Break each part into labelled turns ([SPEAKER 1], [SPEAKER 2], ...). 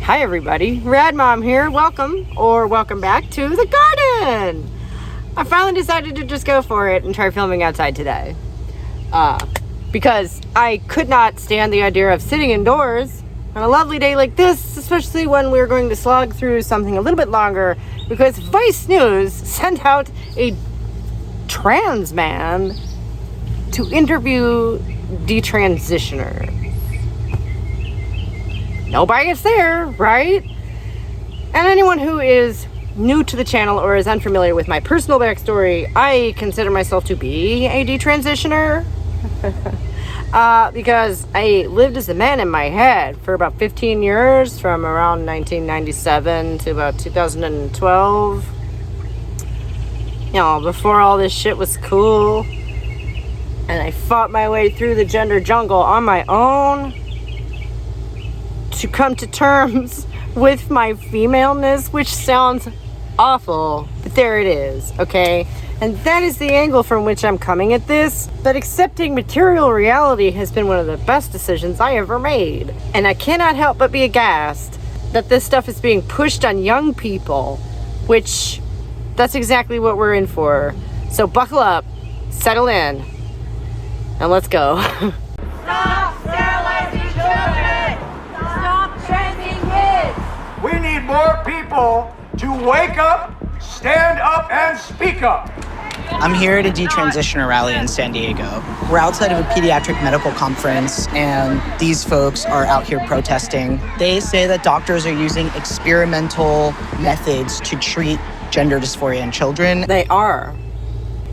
[SPEAKER 1] Hi everybody, Rad Mom here. Welcome back to the garden. I finally decided to just go for it and try filming outside today. Because I could not stand the idea of sitting indoors on a lovely day like this, especially when we're going to slog through something a little bit longer, because Vice News sent out a trans man to interview Detransitioners. No bias there, right? And anyone who is new to the channel or is unfamiliar with my personal backstory, I consider myself to be a detransitioner. Because I lived as a man in my head for about 15 years, from around 1997 to about 2012. You know, before all this shit was cool. And I fought my way through the gender jungle on my own to come to terms with my femaleness, which sounds awful, but there it is, okay? And that is the angle from which I'm coming at this. But accepting material reality has been one of the best decisions I ever made. And I cannot help but be aghast that this stuff is being pushed on young people, which that's exactly what we're in for. So buckle up, settle in, and let's go.
[SPEAKER 2] Stop sterilizing children! Stop transing kids!
[SPEAKER 3] We need more people to wake up, stand up, and speak up.
[SPEAKER 4] I'm here at a detransitioner rally in San Diego. We're outside of a pediatric medical conference, and these folks are out here protesting. They say that doctors are using experimental methods to treat gender dysphoria in children.
[SPEAKER 1] They are.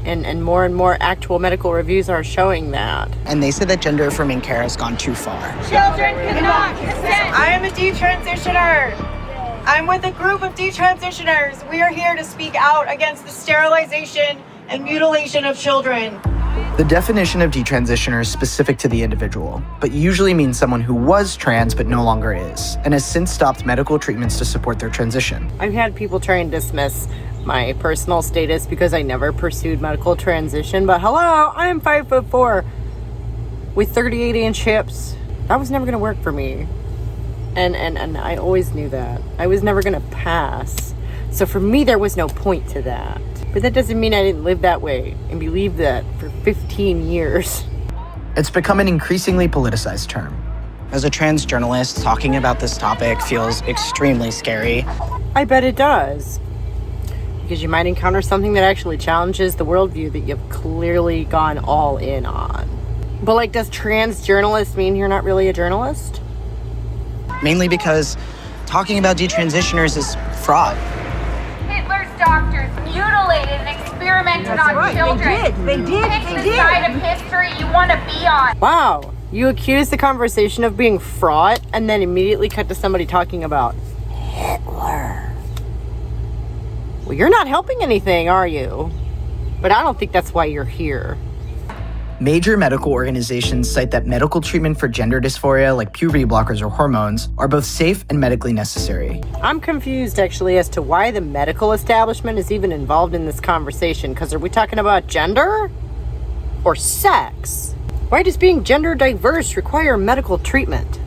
[SPEAKER 1] And more actual medical reviews are showing that.
[SPEAKER 4] And they say that gender-affirming care has gone too far.
[SPEAKER 2] Children cannot consent!
[SPEAKER 5] I am a detransitioner. I'm with a group of detransitioners. We are here to speak out against the sterilization and mutilation of children.
[SPEAKER 6] The definition of detransitioner is specific to the individual, but usually means someone who was trans but no longer is, and has since stopped medical treatments to support their transition.
[SPEAKER 1] I've had people try and dismiss my personal status because I never pursued medical transition, but hello, I am 5'4" with 38-inch hips. That was never gonna work for me. And I always knew that. I was never gonna pass. So for me, there was no point to that. But that doesn't mean I didn't live that way and believe that for 15 years.
[SPEAKER 6] It's become an increasingly politicized term.
[SPEAKER 4] As a trans journalist, talking about this topic feels extremely scary.
[SPEAKER 1] I bet it does. Because you might encounter something that actually challenges the worldview that you've clearly gone all in on. But like, does trans journalist mean you're not really a journalist?
[SPEAKER 4] Mainly because talking about detransitioners is fraud.
[SPEAKER 2] Hitler's doctors mutilated and experimented on children.
[SPEAKER 5] They did.
[SPEAKER 2] Pick the side of history you want to be on.
[SPEAKER 1] Wow, you accuse the conversation of being fraught and then immediately cut to somebody talking about Hitler. Well, you're not helping anything, are you? But I don't think that's why you're here.
[SPEAKER 6] Major medical organizations cite that medical treatment for gender dysphoria, like puberty blockers or hormones, are both safe and medically necessary.
[SPEAKER 1] I'm confused, actually, as to why the medical establishment is even involved in this conversation, because are we talking about gender? Or sex? Why does being gender diverse require medical treatment?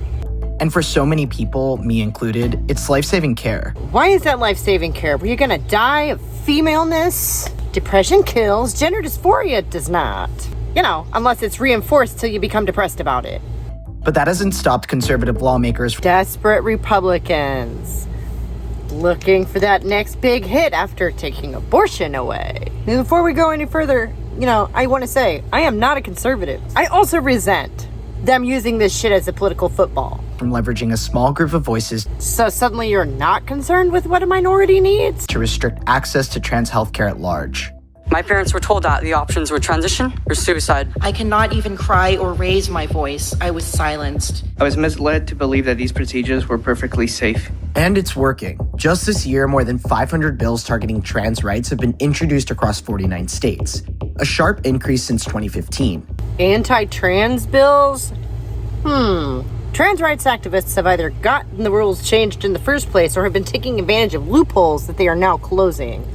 [SPEAKER 6] And for so many people, me included, it's life-saving care.
[SPEAKER 1] Why is that life-saving care? Were you gonna die of femaleness? Depression kills, gender dysphoria does not. You know, unless it's reinforced till you become depressed about it.
[SPEAKER 6] But that hasn't stopped conservative lawmakers.
[SPEAKER 1] Desperate Republicans looking for that next big hit after taking abortion away. Now, before we go any further, you know, I want to say, I am not a conservative. I also resent them using this shit as a political football.
[SPEAKER 6] From leveraging a small group of voices
[SPEAKER 1] So suddenly you're not concerned with what a minority needs?
[SPEAKER 6] to restrict access to trans healthcare at large.
[SPEAKER 7] My parents were told that the options were transition or suicide.
[SPEAKER 8] I cannot even cry or raise my voice. I was silenced.
[SPEAKER 9] I was misled to believe that these procedures were perfectly safe.
[SPEAKER 6] And it's working. Just this year, more than 500 bills targeting trans rights have been introduced across 49 states, a sharp increase since 2015.
[SPEAKER 1] Anti-trans bills? Trans rights activists have either gotten the rules changed in the first place or have been taking advantage of loopholes that they are now closing.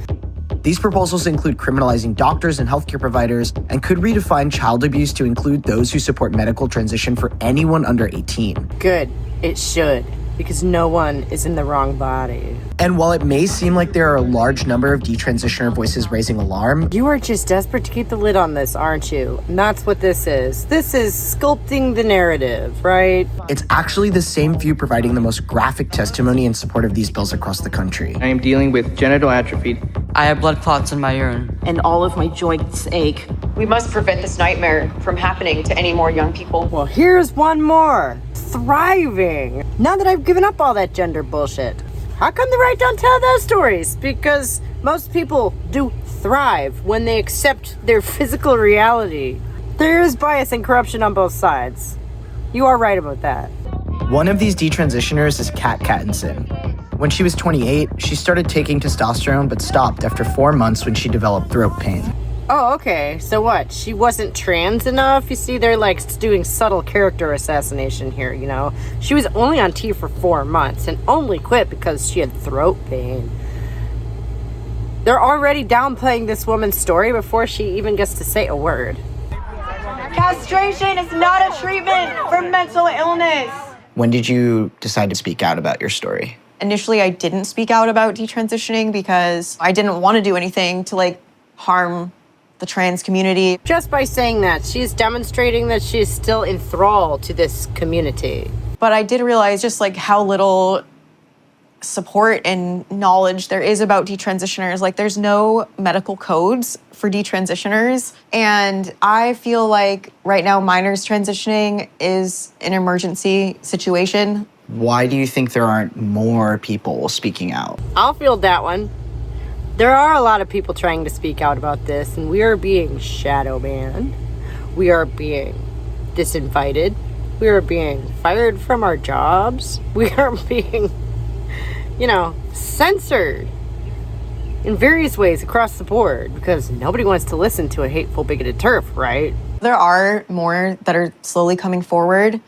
[SPEAKER 6] These proposals include criminalizing doctors and healthcare providers and could redefine child abuse to include those who support medical transition for anyone under 18.
[SPEAKER 1] Good. It should. because no one is in the wrong body.
[SPEAKER 6] And while it may seem like there are a large number of detransitioner voices raising alarm,
[SPEAKER 1] you are just desperate to keep the lid on this, aren't you? And that's what this is. This is sculpting the narrative, right?
[SPEAKER 6] it's actually the same few providing the most graphic testimony in support of these bills across the country.
[SPEAKER 9] I am dealing with genital atrophy.
[SPEAKER 7] I have blood clots in my urine.
[SPEAKER 8] And all of my joints ache.
[SPEAKER 5] We must prevent this nightmare from happening to any more young people.
[SPEAKER 1] Well, here's one more. Thriving. Now that I've given up all that gender bullshit, how come the right don't tell those stories? Because most people do thrive when they accept their physical reality. There is bias and corruption on both sides. You are right about that.
[SPEAKER 6] One of these detransitioners is Kat Cattinson. When she was 28, she started taking testosterone but stopped after 4 months when she developed throat pain.
[SPEAKER 1] Oh, okay. So what? She wasn't trans enough? You see, they're like doing subtle character assassination here, you know? She was only on T for 4 months and only quit because she had throat pain. They're already downplaying this woman's story before she even gets to say a word.
[SPEAKER 5] Castration is not a treatment for mental illness.
[SPEAKER 6] When did you decide to speak out about your story?
[SPEAKER 5] Initially, I didn't speak out about detransitioning because I didn't want to do anything to harm the trans community.
[SPEAKER 1] Just by saying that, she's demonstrating that she's still enthralled to this community.
[SPEAKER 5] But I did realize just how little support and knowledge there is about detransitioners. There's no medical codes for detransitioners. And I feel like right now minors transitioning is an emergency situation.
[SPEAKER 6] Why do you think there aren't more people speaking out?
[SPEAKER 1] I'll field that one. There are a lot of people trying to speak out about this, and we are being shadow banned. We are being disinvited. We are being fired from our jobs. We are being, censored in various ways across the board because nobody wants to listen to a hateful, bigoted TERF, right?
[SPEAKER 5] There are more that are slowly coming forward,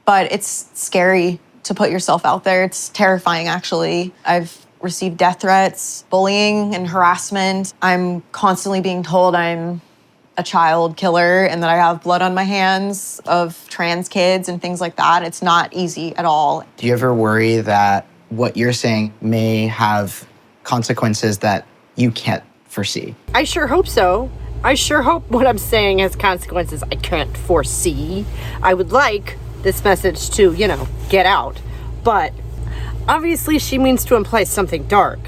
[SPEAKER 5] but it's scary to put yourself out there. It's terrifying, actually. I've received death threats, bullying, and harassment. I'm constantly being told I'm a child killer and that I have blood on my hands of trans kids and things like that. It's not easy at all.
[SPEAKER 6] Do you ever worry that what you're saying may have consequences that you can't foresee?
[SPEAKER 1] I sure hope so. I sure hope what I'm saying has consequences I can't foresee. I would like this message to, get out. But obviously she means to imply something dark.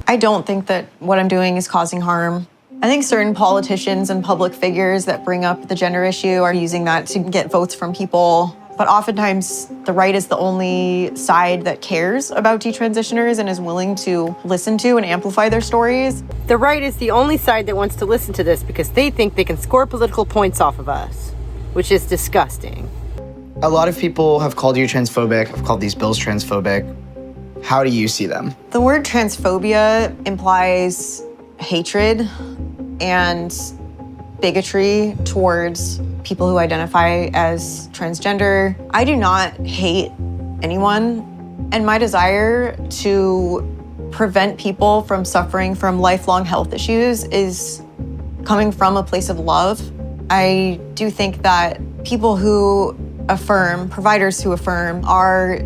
[SPEAKER 5] I don't think that what I'm doing is causing harm. I think certain politicians and public figures that bring up the gender issue are using that to get votes from people. But oftentimes, the right is the only side that cares about detransitioners and is willing to listen to and amplify their stories.
[SPEAKER 1] The right is the only side that wants to listen to this because they think they can score political points off of us, which is disgusting.
[SPEAKER 6] A lot of people have called you transphobic, have called these bills transphobic. How do you see them?
[SPEAKER 5] The word transphobia implies hatred and bigotry towards people who identify as transgender. I do not hate anyone, and my desire to prevent people from suffering from lifelong health issues is coming from a place of love. I do think that people who affirm, providers who affirm, are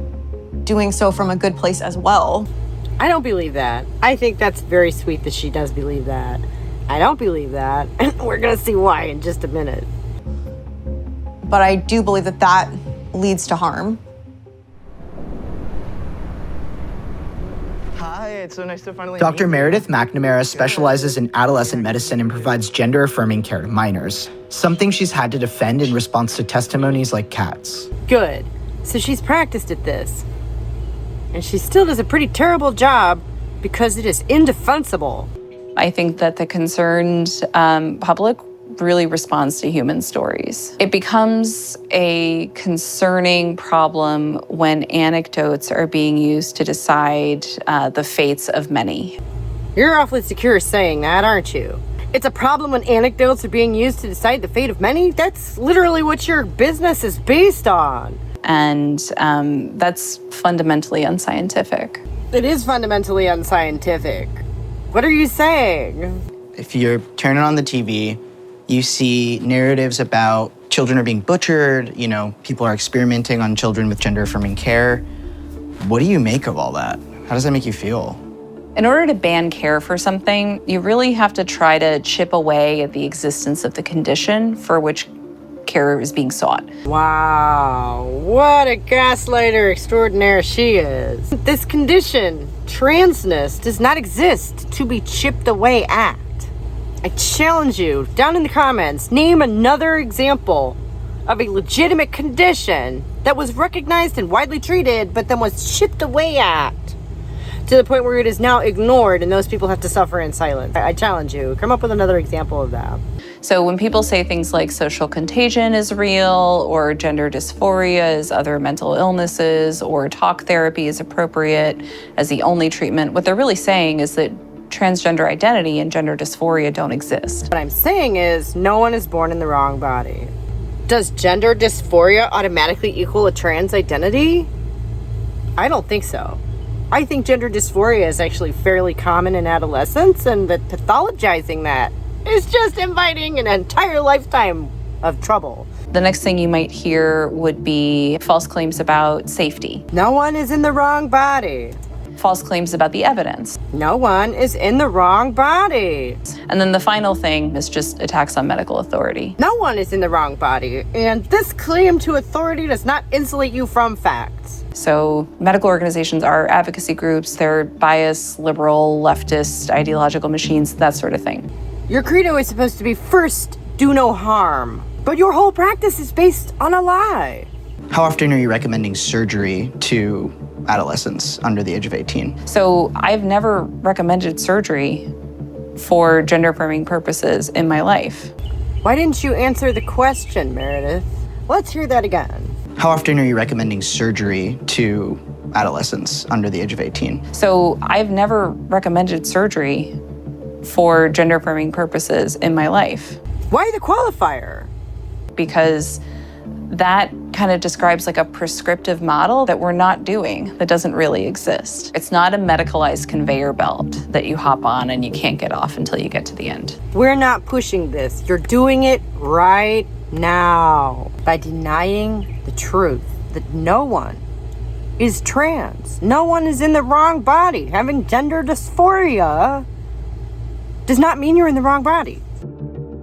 [SPEAKER 5] doing so from a good place as well.
[SPEAKER 1] I don't believe that. I think that's very sweet that she does believe that. I don't believe that. We're gonna see why in just a minute.
[SPEAKER 5] But I do believe that that leads to harm.
[SPEAKER 9] Hi, it's so nice to finally
[SPEAKER 6] Dr. Meredith McNamara specializes in adolescent medicine and provides gender-affirming care to minors, something she's had to defend in response to testimonies like Kat's.
[SPEAKER 1] Good. So she's practiced at this. And she still does a pretty terrible job because it is indefensible.
[SPEAKER 10] I think that the concerned public really responds to human stories. It becomes a concerning problem when anecdotes are being used to decide the fates of many.
[SPEAKER 1] You're awfully secure saying that, aren't you? It's a problem when anecdotes are being used to decide the fate of many? That's literally what your business is based on.
[SPEAKER 10] And that's fundamentally unscientific.
[SPEAKER 1] It is fundamentally unscientific. What are you saying?
[SPEAKER 6] If you're turning on the TV, you see narratives about children are being butchered, people are experimenting on children with gender-affirming care. What do you make of all that? How does that make you feel?
[SPEAKER 10] In order to ban care for something, you really have to try to chip away at the existence of the condition for which care is being sought.
[SPEAKER 1] Wow, what a gaslighter extraordinaire she is. This condition, transness, does not exist to be chipped away at. I challenge you, down in the comments, name another example of a legitimate condition that was recognized and widely treated, but then was chipped away at to the point where it is now ignored and those people have to suffer in silence. I challenge you, come up with another example of that.
[SPEAKER 10] So when people say things like social contagion is real, or gender dysphoria is other mental illnesses, or talk therapy is appropriate as the only treatment, what they're really saying is that transgender identity and gender dysphoria don't exist.
[SPEAKER 1] What I'm saying is no one is born in the wrong body. Does gender dysphoria automatically equal a trans identity? I don't think so. I think gender dysphoria is actually fairly common in adolescence, and that pathologizing that is just inviting an entire lifetime of trouble.
[SPEAKER 10] The next thing you might hear would be false claims about safety.
[SPEAKER 1] No one is in the wrong body.
[SPEAKER 10] False claims about the evidence.
[SPEAKER 1] No one is in the wrong body.
[SPEAKER 10] And then the final thing is just attacks on medical authority.
[SPEAKER 1] No one is in the wrong body, and this claim to authority does not insulate you from facts.
[SPEAKER 10] So medical organizations are advocacy groups, they're biased, liberal, leftist, ideological machines, that sort of thing.
[SPEAKER 1] Your credo is supposed to be first, do no harm, but your whole practice is based on a lie.
[SPEAKER 6] How often are you recommending surgery to adolescents under the age of 18?
[SPEAKER 10] So I've never recommended surgery for gender affirming purposes in my life.
[SPEAKER 1] Why didn't you answer the question, Meredith? Let's hear that again.
[SPEAKER 6] How often are you recommending surgery to adolescents under the age of 18?
[SPEAKER 10] So I've never recommended surgery for gender affirming purposes in my life.
[SPEAKER 1] Why the qualifier?
[SPEAKER 10] Because that kind of describes like a prescriptive model that we're not doing, that doesn't really exist. It's not a medicalized conveyor belt that you hop on and you can't get off until you get to the end.
[SPEAKER 1] We're not pushing this. You're doing it right now by denying the truth that no one is trans. No one is in the wrong body. Having gender dysphoria does not mean you're in the wrong body.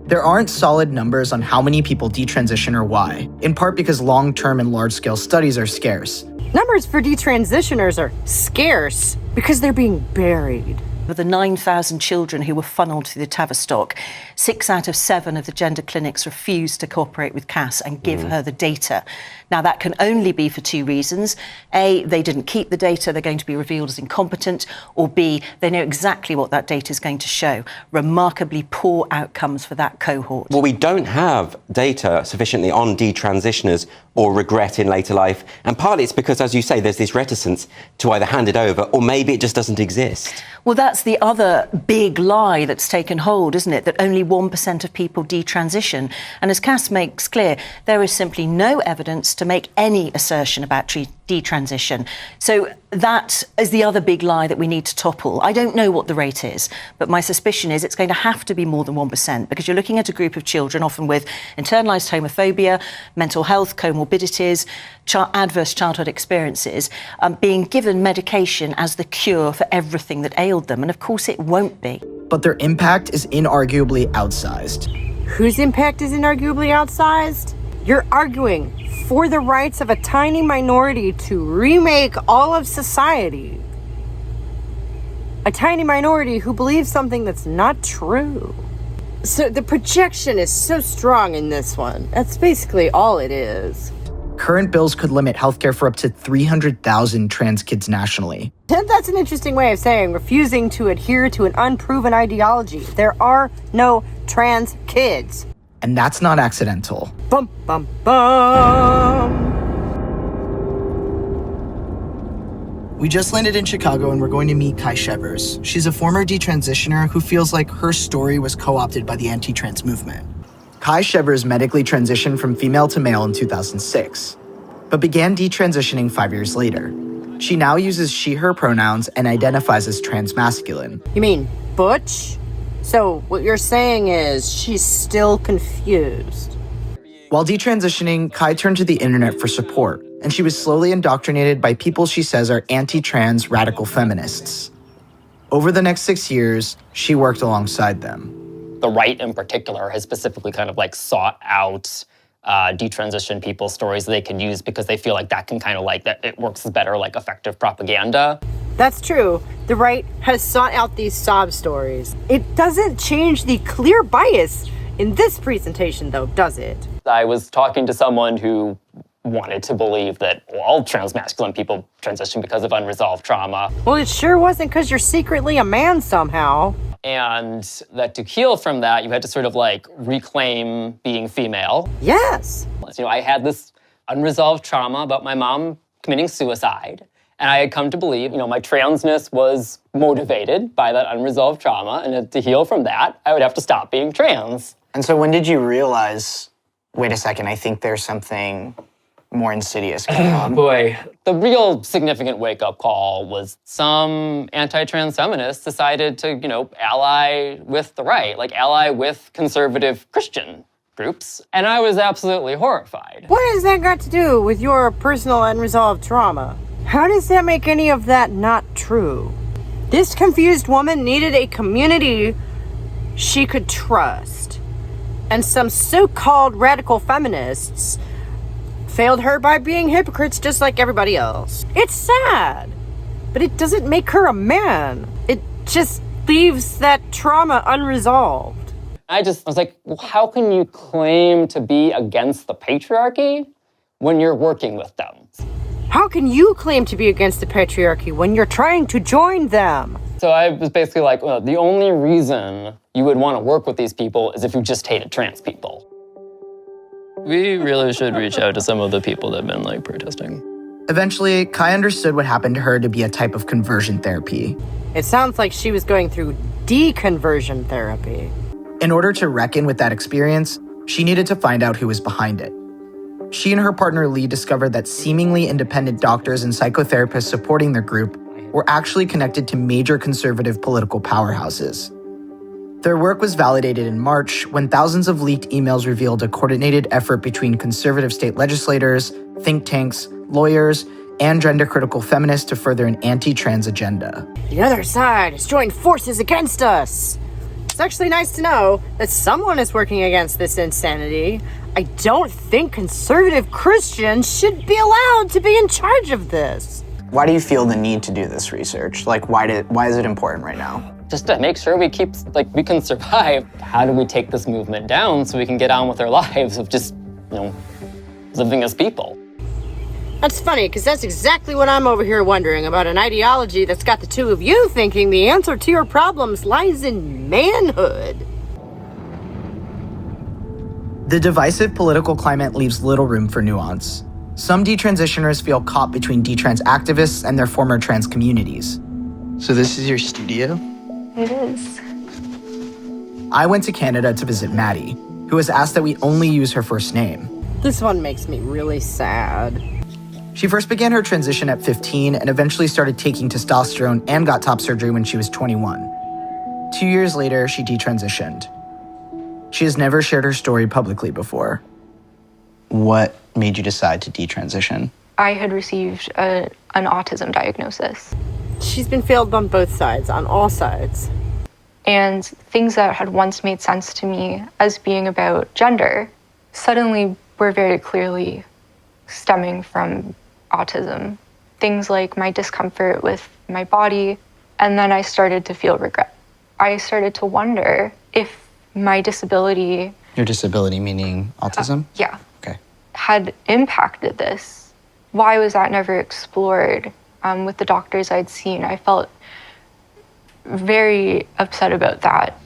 [SPEAKER 6] There aren't solid numbers on how many people detransition or why, in part because long-term and large-scale studies are scarce.
[SPEAKER 1] Numbers for detransitioners are scarce because they're being buried.
[SPEAKER 8] Of the 9,000 children who were funneled through the Tavistock, 6 out of 7 of the gender clinics refused to cooperate with Cass and give her the data. Now, that can only be for 2 reasons. A, they didn't keep the data, they're going to be revealed as incompetent, or B, they know exactly what that data is going to show. Remarkably poor outcomes for that cohort.
[SPEAKER 11] Well, we don't have data sufficiently on detransitioners or regret in later life, and partly it's because, as you say, there's this reticence to either hand it over or maybe it just doesn't exist.
[SPEAKER 8] Well, that's the other big lie that's taken hold, isn't it? That only 1% of people detransition. And as Cass makes clear, there is simply no evidence to make any assertion about detransition. So that is the other big lie that we need to topple. I don't know what the rate is, but my suspicion is it's going to have to be more than 1%, because you're looking at a group of children often with internalised homophobia, mental health comorbidities, adverse childhood experiences, being given medication as the cure for everything that ailed them. And of course it won't be.
[SPEAKER 6] But their impact is inarguably outsized.
[SPEAKER 1] Whose impact is inarguably outsized? You're arguing for the rights of a tiny minority to remake all of society. A tiny minority who believes something that's not true. So the projection is so strong in this one. That's basically all it is.
[SPEAKER 6] Current bills could limit healthcare for up to 300,000 trans kids nationally.
[SPEAKER 1] That's an interesting way of saying refusing to adhere to an unproven ideology. There are no trans kids.
[SPEAKER 6] And that's not accidental.
[SPEAKER 1] Bum, bum, bum.
[SPEAKER 6] We just landed in Chicago and we're going to meet Kai Shevers. She's a former detransitioner who feels like her story was co-opted by the anti-trans movement. Kai Shevers medically transitioned from female to male in 2006, but began detransitioning 5 years later. She now uses she/her pronouns and identifies as transmasculine.
[SPEAKER 1] You mean butch? So what you're saying is she's still confused.
[SPEAKER 6] While detransitioning, Kai turned to the internet for support and she was slowly indoctrinated by people she says are anti-trans radical feminists. Over the next 6 years, she worked alongside them.
[SPEAKER 12] The right in particular has specifically kind of like sought out detransition people's stories that they can use because they feel like that can kind of like, that it works as better like effective propaganda.
[SPEAKER 1] That's true. The right has sought out these sob stories. It doesn't change the clear bias in this presentation though, does it?
[SPEAKER 12] I was talking to someone who wanted to believe that all transmasculine people transition because of unresolved trauma.
[SPEAKER 1] Well, it sure wasn't because you're secretly a man somehow.
[SPEAKER 12] And that to heal from that, you had to sort of like reclaim being female.
[SPEAKER 1] Yes.
[SPEAKER 12] You know, I had this unresolved trauma about my mom committing suicide. And I had come to believe, you know, my transness was motivated by that unresolved trauma. And to heal from that, I would have to stop being trans.
[SPEAKER 6] And so when did you realize, wait a second, I think there's something more insidious going on?
[SPEAKER 12] Boy, the real significant wake-up call was some anti-trans feminists decided to, you know, ally with the right, like ally with conservative Christian groups. And I was absolutely horrified.
[SPEAKER 1] What has that got to do with your personal unresolved trauma? How does that make any of that not true? This confused woman needed a community she could trust. And some so-called radical feminists failed her by being hypocrites just like everybody else. It's sad, but it doesn't make her a man. It just leaves that trauma unresolved.
[SPEAKER 12] I was like, well, how can you claim to be against the patriarchy when you're working with them?
[SPEAKER 1] How can you claim to be against the patriarchy when you're trying to join them?
[SPEAKER 12] So I was basically like, well, the only reason you would want to work with these people is if you just hated trans people.
[SPEAKER 13] We really should reach out to some of the people that have been like protesting.
[SPEAKER 6] Eventually, Kai understood what happened to her to be a type of conversion therapy.
[SPEAKER 1] It sounds like she was going through deconversion therapy.
[SPEAKER 6] In order to reckon with that experience, she needed to find out who was behind it. She and her partner Lee discovered that seemingly independent doctors and psychotherapists supporting their group were actually connected to major conservative political powerhouses. Their work was validated in March when thousands of leaked emails revealed a coordinated effort between conservative state legislators, think tanks, lawyers, and gender-critical feminists to further an anti-trans agenda.
[SPEAKER 1] The other side has joined forces against us. It's actually nice to know that someone is working against this insanity. I don't think conservative Christians should be allowed to be in charge of this.
[SPEAKER 6] Why do you feel the need to do this research? Like, why is it important right now?
[SPEAKER 12] Just to make sure we can survive. How do we take this movement down so we can get on with our lives of just, you know, living as people?
[SPEAKER 1] That's funny, because that's exactly what I'm over here wondering about, an ideology that's got the two of you thinking the answer to your problems lies in manhood.
[SPEAKER 6] The divisive political climate leaves little room for nuance. Some detransitioners feel caught between detrans activists and their former trans communities. So this is your studio?
[SPEAKER 14] It is.
[SPEAKER 6] I went to Canada to visit Maddie, who has asked that we only use her first name.
[SPEAKER 1] This one makes me really sad.
[SPEAKER 6] She first began her transition at 15 and eventually started taking testosterone and got top surgery when she was 21. 2 years later, she detransitioned. She has never shared her story publicly before. What made you decide to detransition?
[SPEAKER 14] I had received an autism diagnosis.
[SPEAKER 1] She's been failed on both sides, on all sides.
[SPEAKER 14] And things that had once made sense to me as being about gender suddenly were very clearly stemming from autism. Things like my discomfort with my body, and then I started to feel regret. I started to wonder if my disability...
[SPEAKER 6] Your disability meaning autism?
[SPEAKER 14] Yeah.
[SPEAKER 6] Okay.
[SPEAKER 14] Had impacted this. Why was that never explored? With the doctors I'd seen, I felt very upset about that.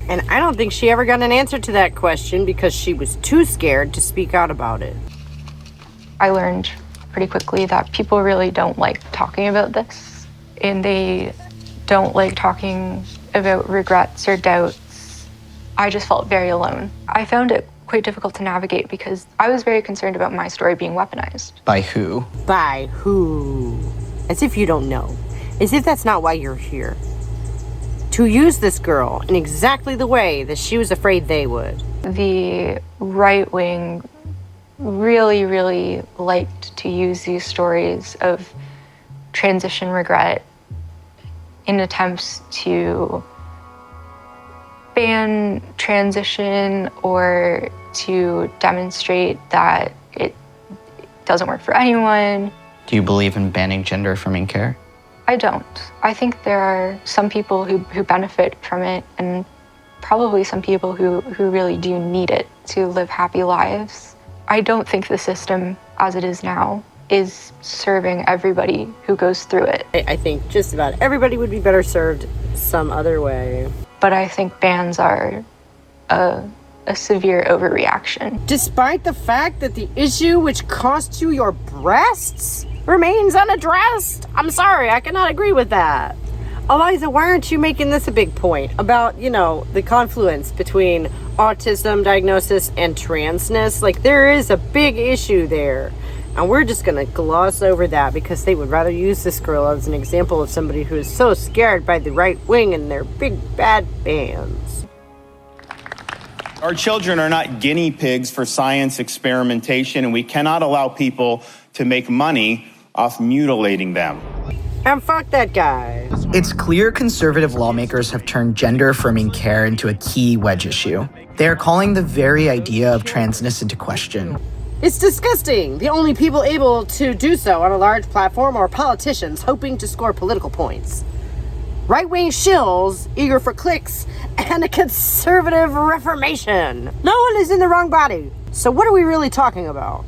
[SPEAKER 1] And I don't think she ever got an answer to that question because she was too scared to speak out about it.
[SPEAKER 14] I learned pretty quickly that people really don't like talking about this, and they don't like talking about regrets or doubts. I just felt very alone. I found it quite difficult to navigate because I was very concerned about my story being weaponized.
[SPEAKER 6] By who?
[SPEAKER 1] By who? As if you don't know. As if that's not why you're here. To use this girl in exactly the way that she was afraid they would.
[SPEAKER 14] The right-wing really, really liked to use these stories of transition regret in attempts to ban transition or to demonstrate that it doesn't work for anyone.
[SPEAKER 6] Do you believe in banning gender affirming care?
[SPEAKER 14] I don't. I think there are some people who benefit from it, and probably some people who really do need it to live happy lives. I don't think the system as it is now is serving everybody who goes through it.
[SPEAKER 1] I think just about everybody would be better served some other way.
[SPEAKER 14] But I think bans are a severe overreaction.
[SPEAKER 1] Despite the fact that the issue which cost you your breasts remains unaddressed. I'm sorry, I cannot agree with that. Alyza, why aren't you making this a big point about, the confluence between autism diagnosis and transness? Like, there is a big issue there. And we're just gonna gloss over that because they would rather use this girl as an example of somebody who is so scared by the right wing and their big bad bans.
[SPEAKER 15] Our children are not guinea pigs for science experimentation, and we cannot allow people to make money off mutilating them.
[SPEAKER 1] And fuck that guy.
[SPEAKER 6] It's clear conservative lawmakers have turned gender-affirming care into a key wedge issue. They are calling the very idea of transness into question.
[SPEAKER 1] It's disgusting. The only people able to do so on a large platform are politicians hoping to score political points. Right-wing shills eager for clicks and a conservative reformation. No one is in the wrong body. So what are we really talking about?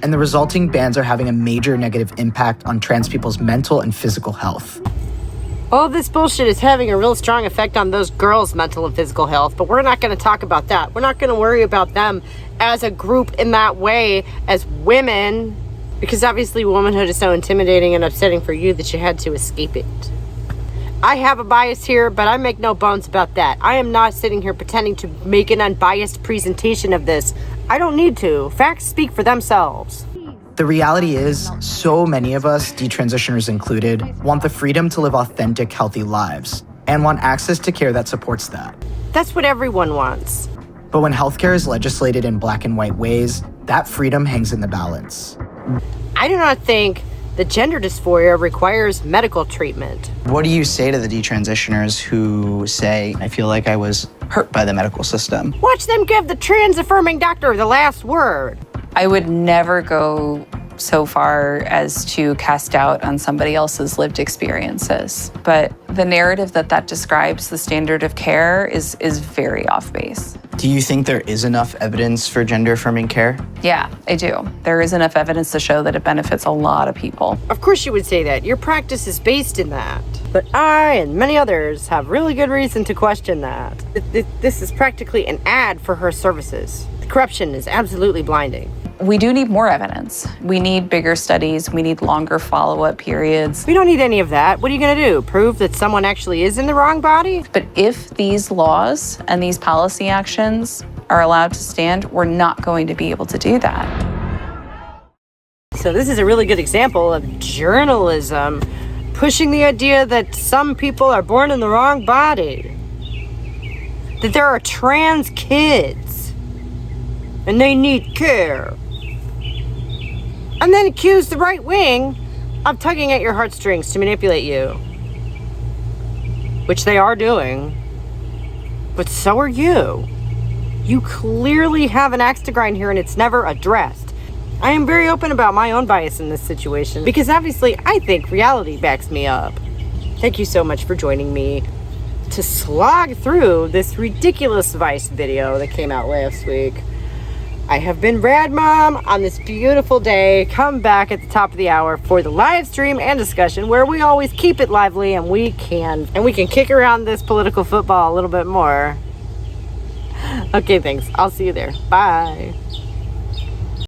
[SPEAKER 6] And the resulting bans are having a major negative impact on trans people's mental and physical health.
[SPEAKER 1] All this bullshit is having a real strong effect on those girls' mental and physical health, but we're not going to talk about that. We're not going to worry about them as a group in that way as women, because obviously womanhood is so intimidating and upsetting for you that you had to escape it. I have a bias here, but I make no bones about that. I am not sitting here pretending to make an unbiased presentation of this. I don't need to. Facts speak for themselves.
[SPEAKER 6] The reality is, so many of us, detransitioners included, want the freedom to live authentic, healthy lives, and want access to care that supports that.
[SPEAKER 1] That's what everyone wants.
[SPEAKER 6] But when healthcare is legislated in black and white ways, that freedom hangs in the balance.
[SPEAKER 1] I do not think that gender dysphoria requires medical treatment.
[SPEAKER 4] What do you say to the detransitioners who say, I feel like I was hurt by the medical system?
[SPEAKER 1] Watch them give the trans-affirming doctor the last word.
[SPEAKER 10] I would never go so far as to cast doubt on somebody else's lived experiences. But the narrative that describes the standard of care is very off base.
[SPEAKER 4] Do you think there is enough evidence for gender-affirming care?
[SPEAKER 10] Yeah, I do. There is enough evidence to show that it benefits a lot of people.
[SPEAKER 1] Of course you would say that. Your practice is based in that. But I and many others have really good reason to question that. This is practically an ad for her services. The corruption is absolutely blinding.
[SPEAKER 10] We do need more evidence. We need bigger studies. We need longer follow-up periods.
[SPEAKER 1] We don't need any of that. What are you going to do? Prove that someone actually is in the wrong body?
[SPEAKER 10] But if these laws and these policy actions are allowed to stand, we're not going to be able to do that.
[SPEAKER 1] So this is a really good example of journalism pushing the idea that some people are born in the wrong body. That there are trans kids and they need care. And then accuse the right wing of tugging at your heartstrings to manipulate you. Which they are doing. But so are you. You clearly have an axe to grind here and it's never addressed. I am very open about my own bias in this situation because obviously I think reality backs me up. Thank you so much for joining me to slog through this ridiculous Vice video that came out last week. I have been Rad Mom on this beautiful day. Come back at the top of the hour for the live stream and discussion where we always keep it lively and we can kick around this political football a little bit more. Okay, thanks. I'll see you there. Bye.